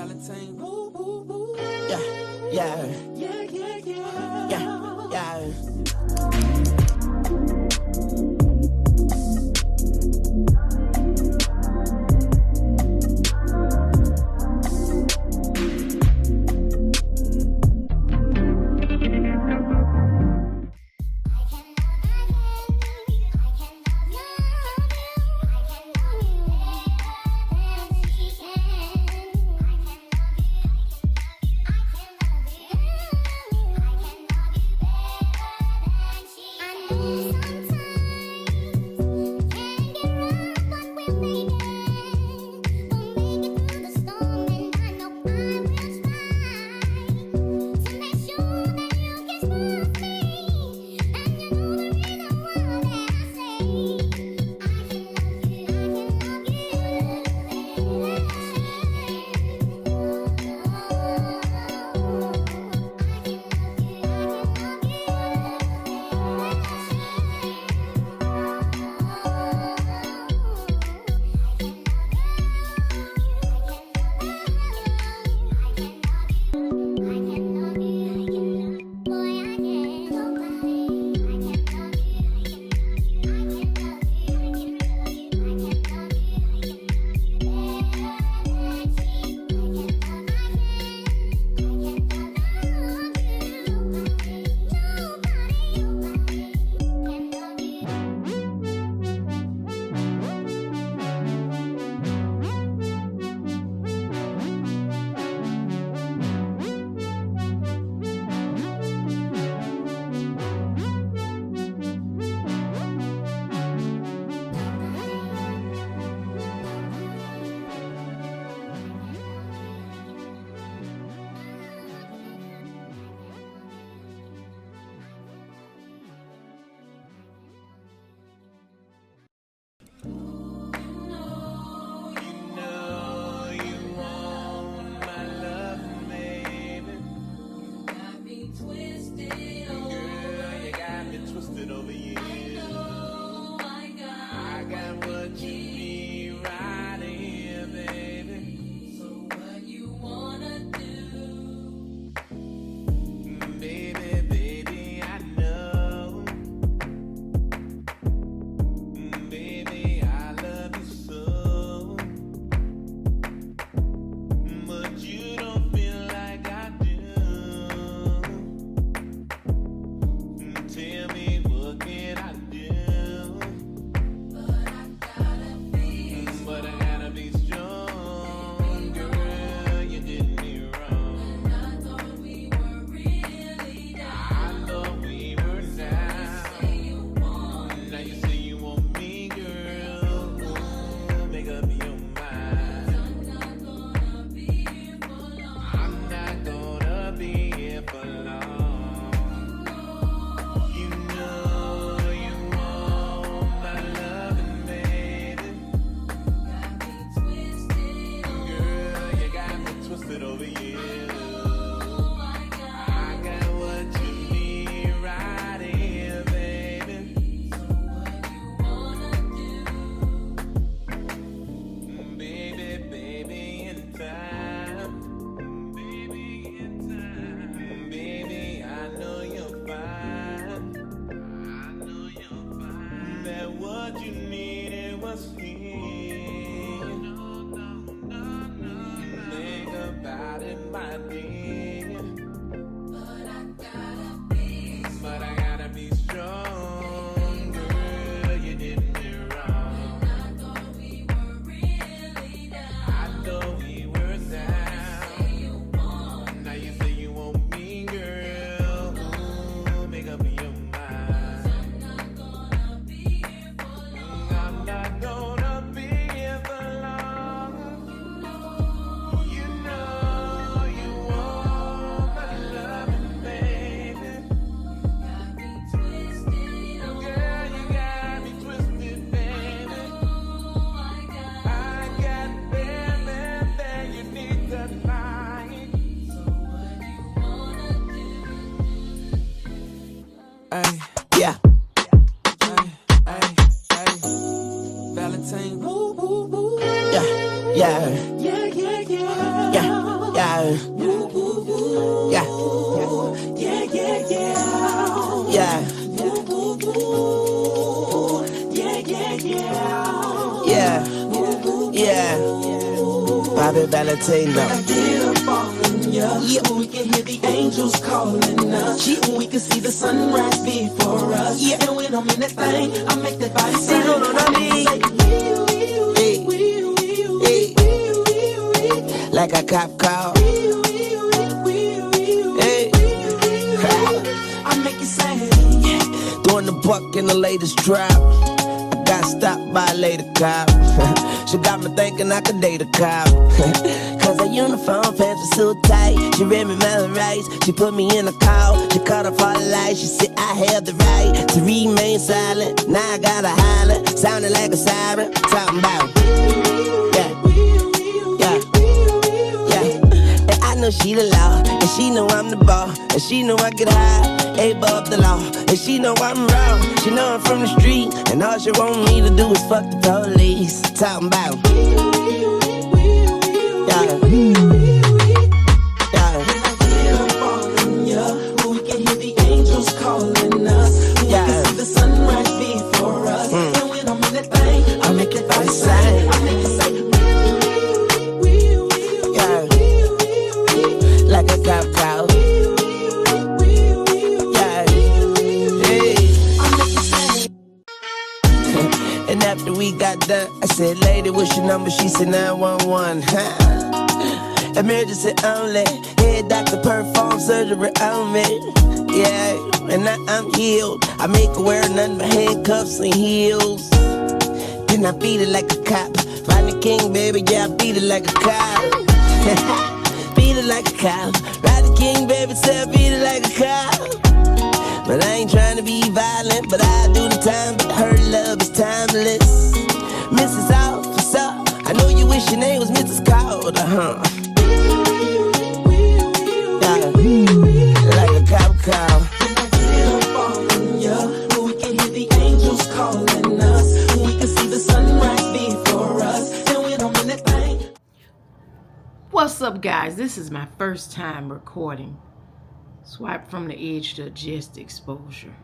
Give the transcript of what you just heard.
Valentine. Yeah, yeah, yeah, yeah, yeah, yeah, yeah. You know you want Happy Valentine. When I get up on ya, yeah, we can hear the angels calling us. Yeah, we can see the sunrise before us. Yeah, and when I'm in that thing, I make that body sing. You know what I mean? Hey. Like a cop call. Hey. I make you say, yeah. Throwing the buck in the latest drop. I got stopped by a lady cop. She got me thinking I could date a cop. Cause her uniform pants were so tight. She read me my rights. She put me in a call. She cut off all the lights. She said I have the right to remain silent. Now I gotta holler, sounding like a siren. Talking about, yeah, yeah, yeah. And I know she the law, and she know I'm the ball, and she know I get high above the law, and she know I'm wrong. She know I'm from the street, and all she want me to do is fuck the police. Talking about, yeah, yeah. when I get up on ya, we can hear the angels calling us. We can see the sunrise before us. And when I'm in that thing, I make it body sing. I make it say, yeah, like a cop call. And after we got done, I said, lady, what's your number? She said 911. Emergency only. Head doctor perform surgery on me. Yeah, and now I'm healed. I make her wear nothing but handcuffs and heels. Then I beat it like a cop. Rodney King, baby, yeah, I beat it like a cop. Beat it like a cop. Rodney King, baby, say I beat it like a cop. But I ain't trying to be violent, but I do the time, but her love is timeless. Mrs. Officer, I know you wish your name was Mrs. Calder, huh? Yeah, like a cop call. when I get up on ya, we can hear the angels calling us. We can see the sunrise before us. And when I'm in that thing. What's up, guys? This is my first time recording. Swipe from the edge to adjust exposure.